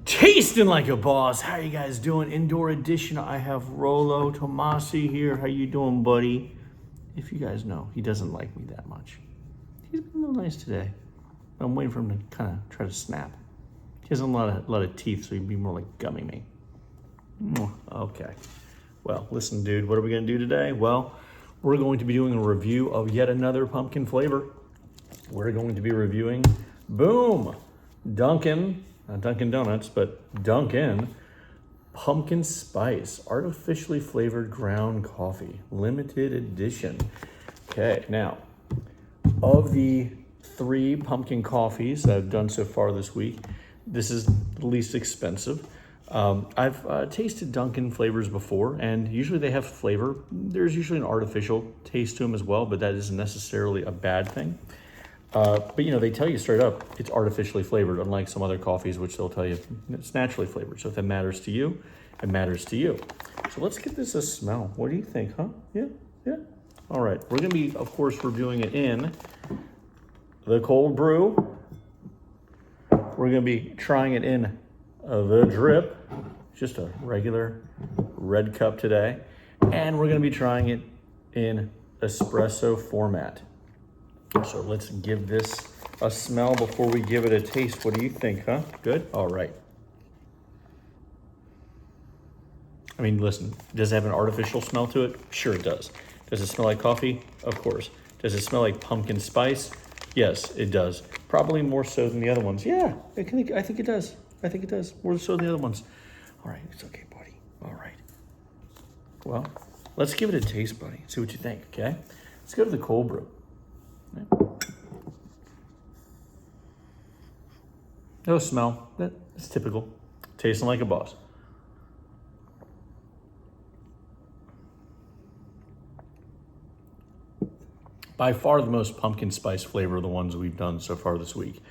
Tasting like a boss. How you guys doing? Indoor edition. I have Rolo Tomasi here. How you doing, buddy? If you guys know, he doesn't like me that much. He's been a little nice today. I'm waiting for him to kind of try to snap. He has a lot of teeth, so he'd be more like gummy me. Okay. Well, listen, dude, what are we going to do today? Well, we're going to be doing a review of yet another pumpkin flavor. We're going to be reviewing, boom, Dunkin', not Dunkin' Donuts, but Dunkin' Pumpkin Spice Artificially Flavored Ground Coffee, limited edition. Okay, now, of the 3 pumpkin coffees that I've done so far this week, this is the least expensive. I've tasted Dunkin' flavors before, and usually they have flavor. There's usually an artificial taste to them as well, but that isn't necessarily a bad thing. But you know, they tell you straight up it's artificially flavored, unlike some other coffees, which they'll tell you it's naturally flavored. So if that matters to you, it matters to you. So let's give this a smell. What do you think, huh? Yeah. All right, we're gonna be, of course, reviewing it in the cold brew. We're gonna be trying it in the drip, just a regular red cup today. And we're gonna be trying it in espresso format. So let's give this a smell before we give it a taste. What do you think, huh? Good? All right. I mean, listen, does it have an artificial smell to it? Sure it does. Does it smell like coffee? Of course. Does it smell like pumpkin spice? Yes, it does. Probably more so than the other ones. Yeah, I think it does. I think it does. More so than the other ones. All right, it's okay, buddy. All right. Well, let's give it a taste, buddy. See what you think, okay? Let's go to the cold brew. No smell. That's typical. Tasting like a boss. By far the most pumpkin spice flavor of the ones we've done so far this week.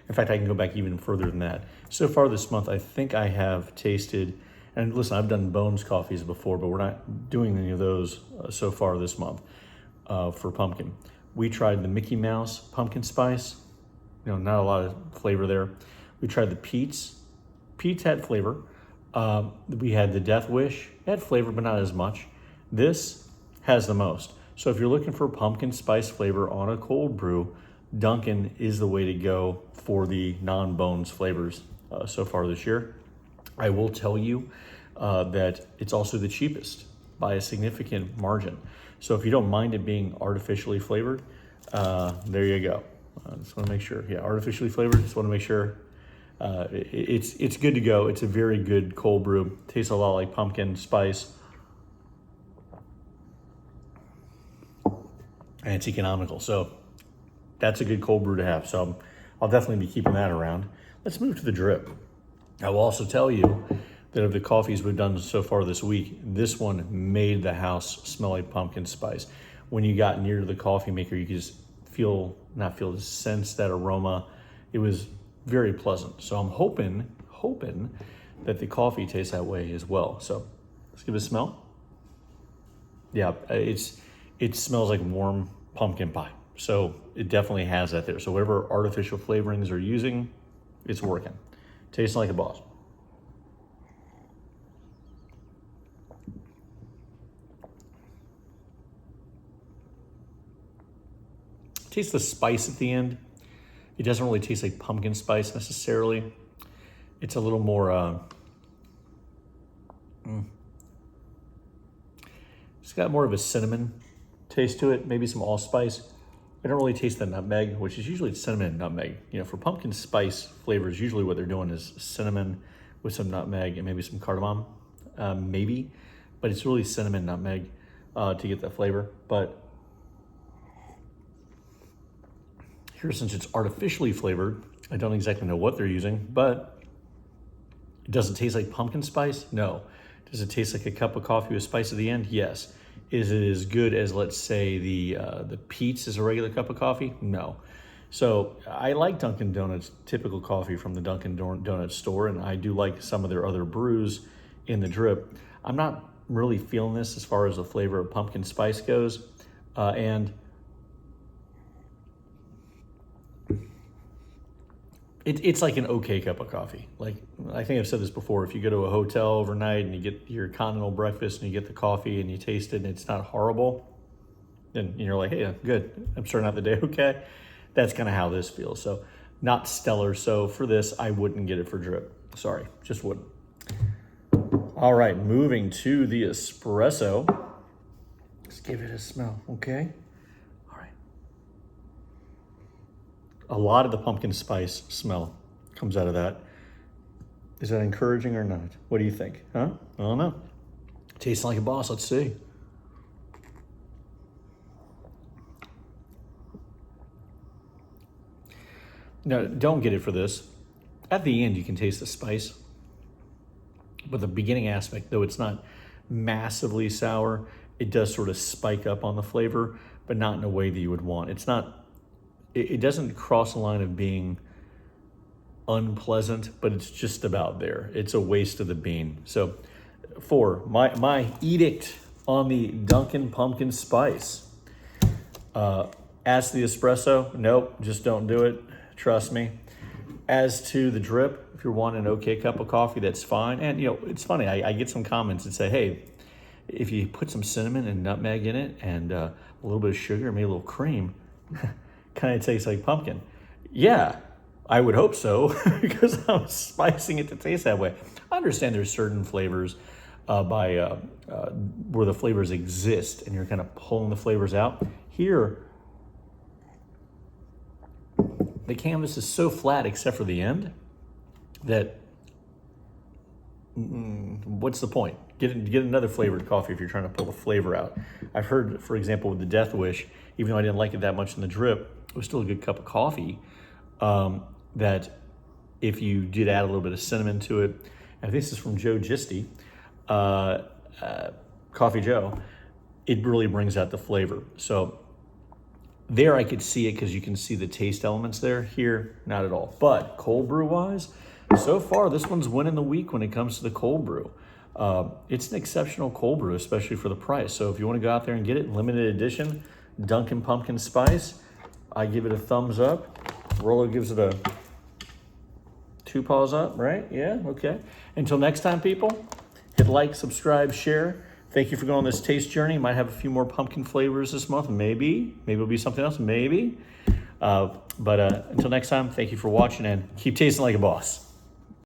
In fact, I can go back even further than that. So far this month, I think I have tasted, and listen, I've done Bones coffees before, but we're not doing any of those so far this month for pumpkin. We tried the Mickey Mouse pumpkin spice. You know, not a lot of flavor there. We tried the Pete's. Pete's had flavor. We had the Death Wish. It had flavor, but not as much. This has the most. So if you're looking for pumpkin spice flavor on a cold brew, Dunkin' is the way to go for the non-Bones flavors so far this year. I will tell you that it's also the cheapest by a significant margin. So if you don't mind it being artificially flavored, there you go. Just want to make sure. Yeah, artificially flavored. Just want to make sure it's good to go. It's a very good cold brew. Tastes a lot like pumpkin spice, and it's economical. So that's a good cold brew to have. So I'll definitely be keeping that around. Let's move to the drip. I will also tell you that of the coffees we've done so far this week, this one made the house smell like pumpkin spice. When you got near the coffee maker, you could just sense that aroma. It was very pleasant. So I'm hoping that the coffee tastes that way as well. So let's give it a smell. Yeah, it smells like warm pumpkin pie. So it definitely has that there. So whatever artificial flavorings are using, it's working. Tastes like a boss. Taste the spice at the end. It doesn't really taste like pumpkin spice necessarily. It's a little more, it's got more of a cinnamon taste to it, maybe some allspice. I don't really taste the nutmeg, which is usually cinnamon and nutmeg. You know, for pumpkin spice flavors, usually what they're doing is cinnamon with some nutmeg and maybe some cardamom, maybe, but it's really cinnamon nutmeg to get that flavor. But here, since it's artificially flavored, I don't exactly know what they're using, but it doesn't taste like pumpkin spice? No. Does it taste like a cup of coffee with spice at the end? Yes. Is it as good as, let's say, the Pete's is a regular cup of coffee? No. So I like Dunkin' Donuts typical coffee from the Dunkin' Donuts store, and I do like some of their other brews in the drip. I'm not really feeling this as far as the flavor of pumpkin spice goes, and It's like an okay cup of coffee. Like, I think I've said this before. If you go to a hotel overnight and you get your continental breakfast and you get the coffee and you taste it and it's not horrible, then you're like, hey, good. I'm starting out the day okay. That's kind of how this feels. So not stellar. So for this, I wouldn't get it for drip. Sorry, just wouldn't. All right, moving to the espresso. Let's give it a smell, okay? All right. A lot of the pumpkin spice smell comes out of that. Is that encouraging or not? What do you think? Huh? I don't know. Tastes like a boss. Let's see. No, don't get it for this. At the end, you can taste the spice. But the beginning aspect, though it's not massively sour, it does sort of spike up on the flavor, but not in a way that you would want. It's not, it doesn't cross the line of being unpleasant, but it's just about there. It's a waste of the bean. So for my edict on the Dunkin' pumpkin spice, as to the espresso, nope, just don't do it. Trust me. As to the drip, if you're wanting an okay cup of coffee, that's fine. And, it's funny. I get some comments that say, hey, if you put some cinnamon and nutmeg in it and a little bit of sugar, maybe a little cream, kind of tastes like pumpkin. Yeah, I would hope so because I'm spicing it to taste that way. I understand there's certain flavors where the flavors exist and you're kind of pulling the flavors out. Here, the canvas is so flat except for the end that what's the point? Get another flavored coffee if you're trying to pull the flavor out. I've heard, for example, with the Death Wish, even though I didn't like it that much in the drip, it was still a good cup of coffee, that if you did add a little bit of cinnamon to it, and this is from Joe Gisty, Coffee Joe, it really brings out the flavor. So there I could see it because you can see the taste elements there. Here, not at all. But cold brew wise, so far this one's winning the week when it comes to the cold brew. It's an exceptional cold brew, especially for the price. So if you want to go out there and get it, limited edition, Dunkin' Pumpkin Spice, I give it a thumbs up. Rollo gives it a 2 paws up, right? Yeah, okay. Until next time, people, hit like, subscribe, share. Thank you for going on this taste journey. Might have a few more pumpkin flavors this month. Maybe it'll be something else. Maybe. But until next time, thank you for watching and keep tasting like a boss.